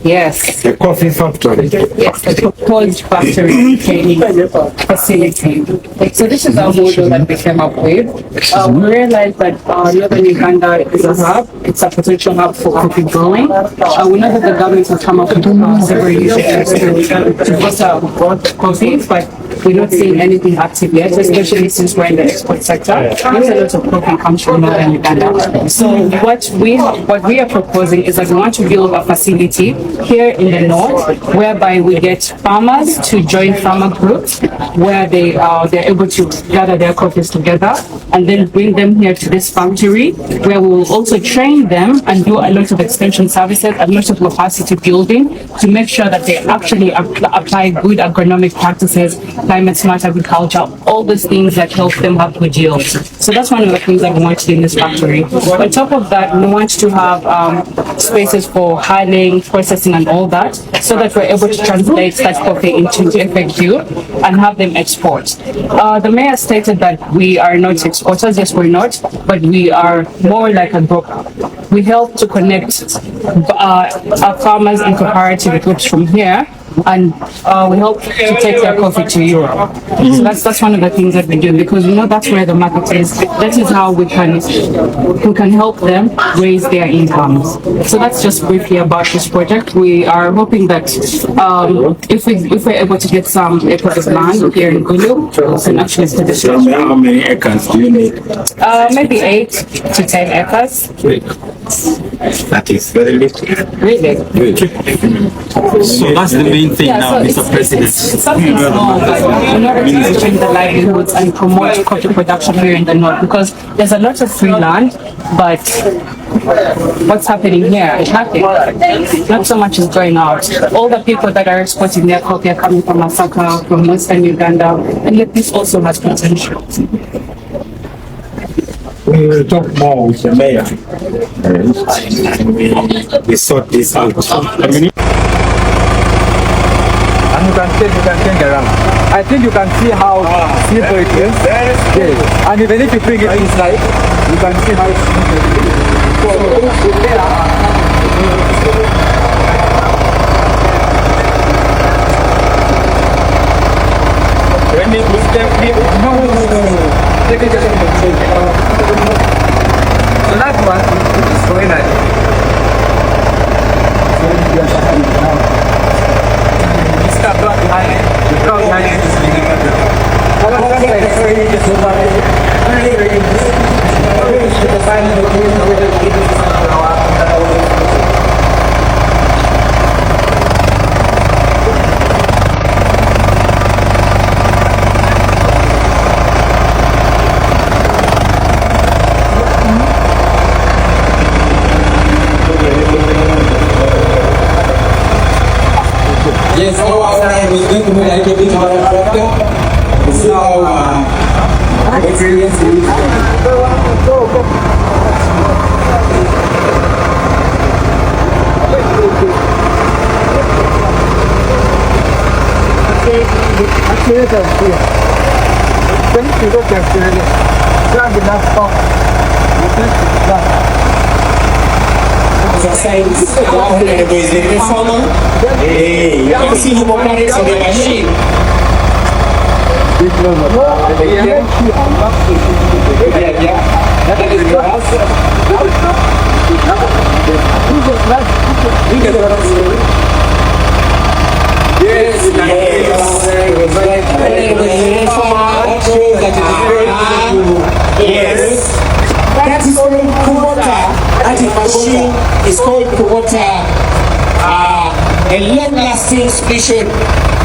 Yes. The coffee factory. Yes, the proposed factory training facility. So this is our model that we came up with. We realized that northern Uganda is a hub. It's a potential hub for coffee growing. We know that the government has come up with several initiatives to foster coffee, but we're not seeing anything active yet, especially since we're in the export sector. There's a lot of coffee comes from northern Uganda. So what we are proposing is that we want to build a facility here in the north, whereby we get farmers to join farmer groups, where they're able to gather their coffees together and then bring them here to this factory, where we will also train them and do a lot of extension services, a lot of capacity building to make sure that they actually apply good agronomic practices, climate smart agriculture, all these things that help them have good yields. So that's one of the things that we want to do in this factory. On top of that, we want to have spaces for handling, processing and all that, so that we're able to translate that coffee into FAQ and have them export. The mayor stated that we are not exporters. Yes, we're not, but we are more like a broker. We help to connect our farmers and cooperative groups from here, and we help to take their coffee to Europe. So that's one of the things that we do, because we know that's where the market is. That is how we can help them raise their incomes. So that's just briefly about this project. We are hoping that if we're able to get some acres of land here in Gulu, we can actually put this. How many acres do you need? Maybe 8 to 10 acres. That is very little. Really? So that's the main thing now, so Mr. President. It's something small, but in order to sustain the livelihoods and promote coffee production here in the north, because there's a lot of free land, but what's happening here is nothing. Not so much is going out. All the people that are exporting their coffee are coming from Masaka, from Western Uganda, and yet this also has potential. We will talk more with the mayor. We sort this out. And you can change around. I think you can see how simple it is. Yes. And even if you bring it inside, you can see how simple it is. When you step here, no. So that one is going on. Stop behind it. The crowd behind it is yes, all our was going to be like a bit of a factor. It's now experience side is the reformer. You can see him operating on the machine. Yes. That is called Kubota. That machine is called Kubota. A long-lasting solution.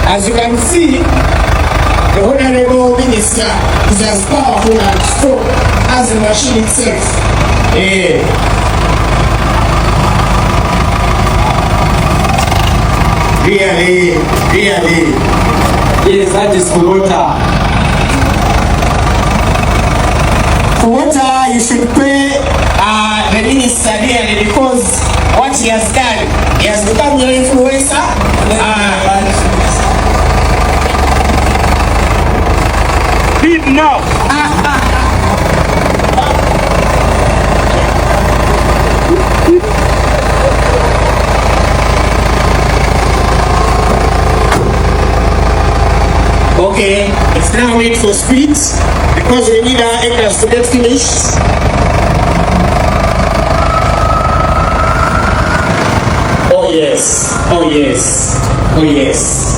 As you can see, the Honorable Minister is as powerful and strong as the machine itself. Really. Yes, that is Kubota. Kubota, you should pay the minister dearly because what he has done, he has become your influencer. Leave now. Okay, it's now wait for speed because we need our acres to get finished. Oh yes, oh yes, oh yes.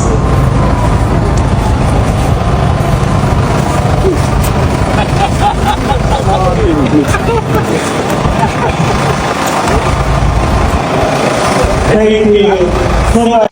Thank you so much.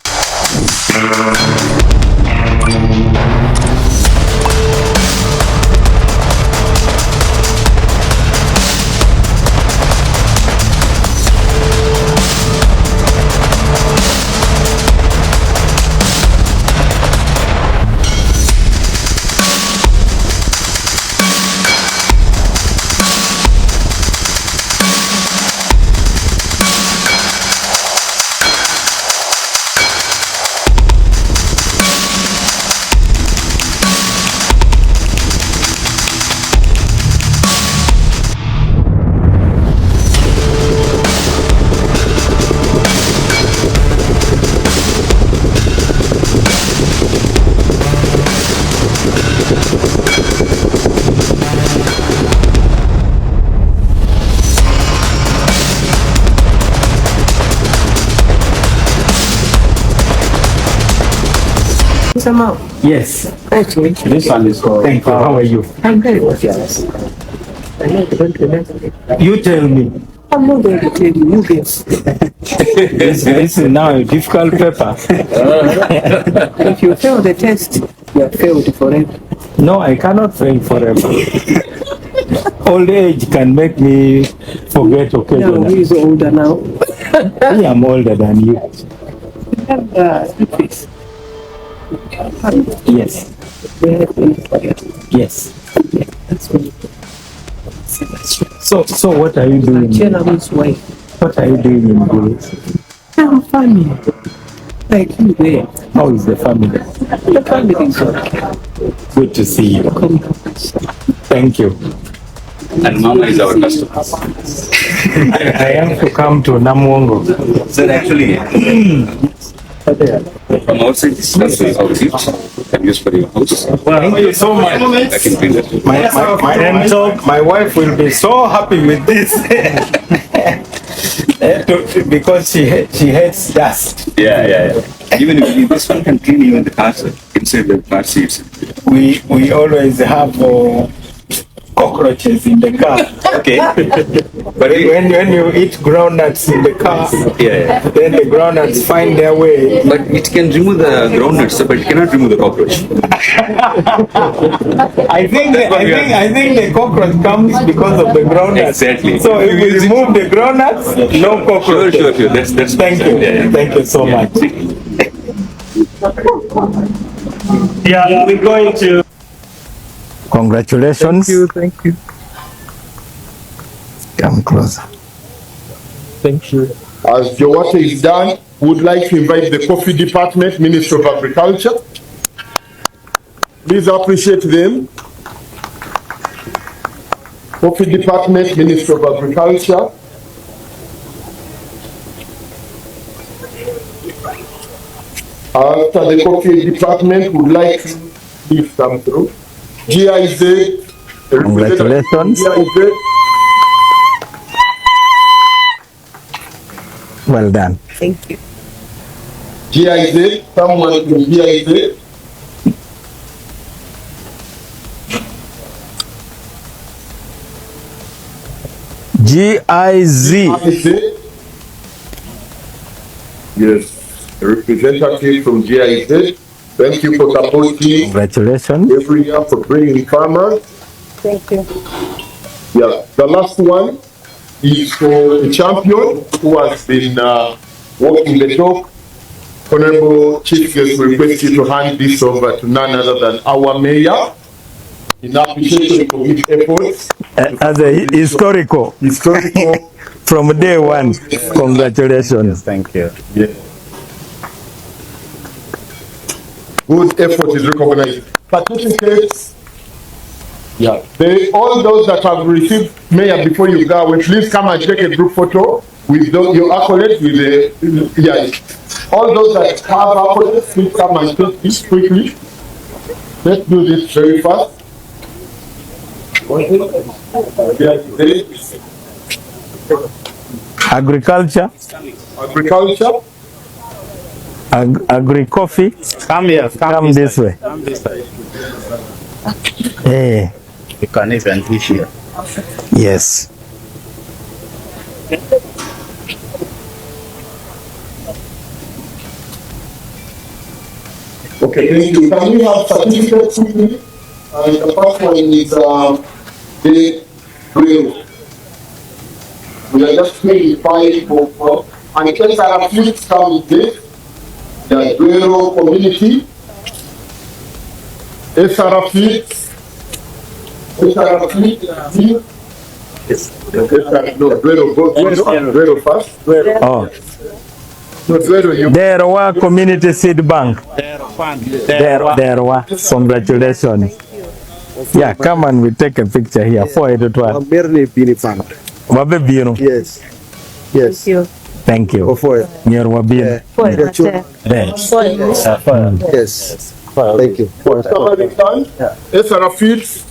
Yes. Nice to meet you. This one is called. Thank you. How are you? I'm very well, yes. I'm not going to remember. You tell me. I'm not going to tell you. You guess. This is now a difficult paper. If you fail the test, you have failed forever. No, I cannot fail forever. Old age can make me forget Now, who occasionally. is older now? I am older than you. Please. Yes. Yes. That's what So what are you doing? Chairman's wife. What are you doing in Gulu? I'm family. Like you there. How is the family? The family is okay. Good to see you. Come. Thank you. And Mama is our customer. I have to come to Namwongo. Sir, actually, from outside, this is also outreach. Can use for your house. Thank you so much. I can bring that. My wife will be so happy with this. Because she hates dust. Yeah. Even if this one can clean even the cars inside the car seats. We always have cockroaches in the car. Okay. But when you eat groundnuts in the car, Yeah. then the groundnuts find their way. But it can remove the groundnuts, but it cannot remove the cockroach. I think the cockroach comes because of the groundnuts. Exactly. So if we remove the groundnuts, no cockroach. Sure. That's Thank you. Yeah. Thank you so much. Yeah, we're going to. Congratulations. Thank you. Come closer. Thank you. As your water is done, we would like to invite the Coffee Department, Ministry of Agriculture. Please appreciate them. Coffee Department, Ministry of Agriculture. After the coffee department would like to please come through. GIZ, Congratulations. GIZ. Well done. Thank you. GIZ, someone from GIZ. GIZ. GIZ. Yes, a representative from GIZ. Thank you for supporting Congratulations. every year for bringing farmers. Thank you. Yeah, the last one is for the champion who has been walking the talk. Honorable Chief Guest, we request you to hand this over to none other than our mayor in appreciation for his efforts. As a historical from day one. Congratulations. Thank you. Yeah. Good effort is recognized. Certificates. Yeah. All those that have received mayor before you go away, please come and take a group photo with your accolades with the all those that have accolades, please come and take this quickly. Let's do this very fast. Agriculture. Agriculture. Agri-coffee. Come here. Come this way. Come this side. Hey. You can even reach here. Yes. Okay, thank you. Can we have certificates quickly? And the first one is the Gulu. We are just paying 5 for and in case I have flips come with this, the Gulu community, SR flips, no, Gulu first. Oh. No, Gulu, you. Derwa Community Seed Bank. Derwa. Congratulations. Yeah, come and we take a picture here. For it to Yes. Yes. Thank you. Near Wabin. Yes. Thank you. SR fields.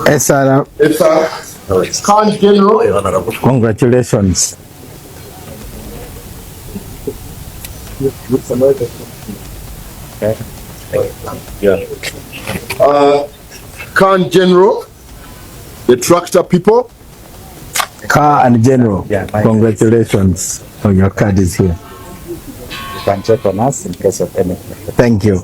SR Khan General. Congratulations. Khan General, the tractor people. Car and General. Congratulations. Oh, your card is here. You can check on us in case of anything. Thank you.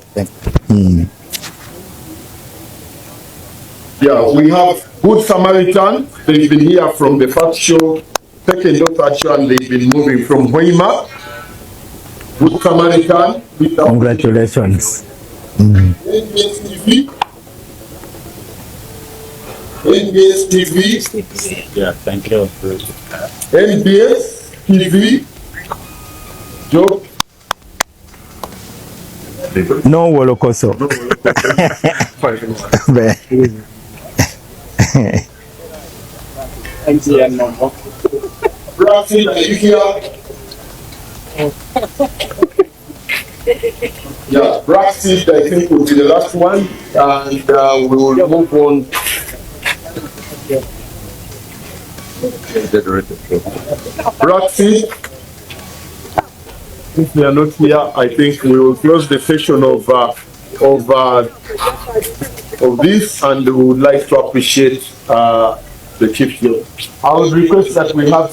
Yeah, we have Good Samaritan. They've been here from the first show, second or third show, and they've been moving from Hoima. Good Samaritan. Congratulations. NBS TV. NBS TV. Yeah, thank you. NBS TV. Job. No Wolokoso. Brazil, are you here? Yeah, Brazil, I think, will be the last one, and we will move on. Brazil, if they are not here, I think we will close the session of this, and we would like to appreciate the chief here. I would request that we have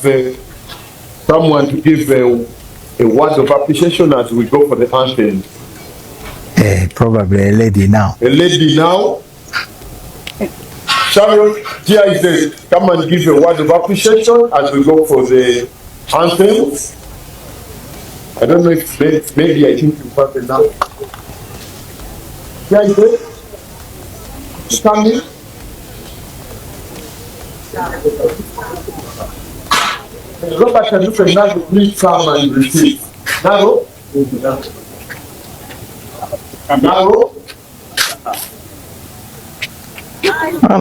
someone to give a word of appreciation as we go for the anthem. Probably a lady now. A lady now. Sharon, GIZ, come and give a word of appreciation as we go for the anthem. I don't know if maybe I think you have enough. GIZ. Standing. Robert and Luke and please come and receive. Naro. Naro.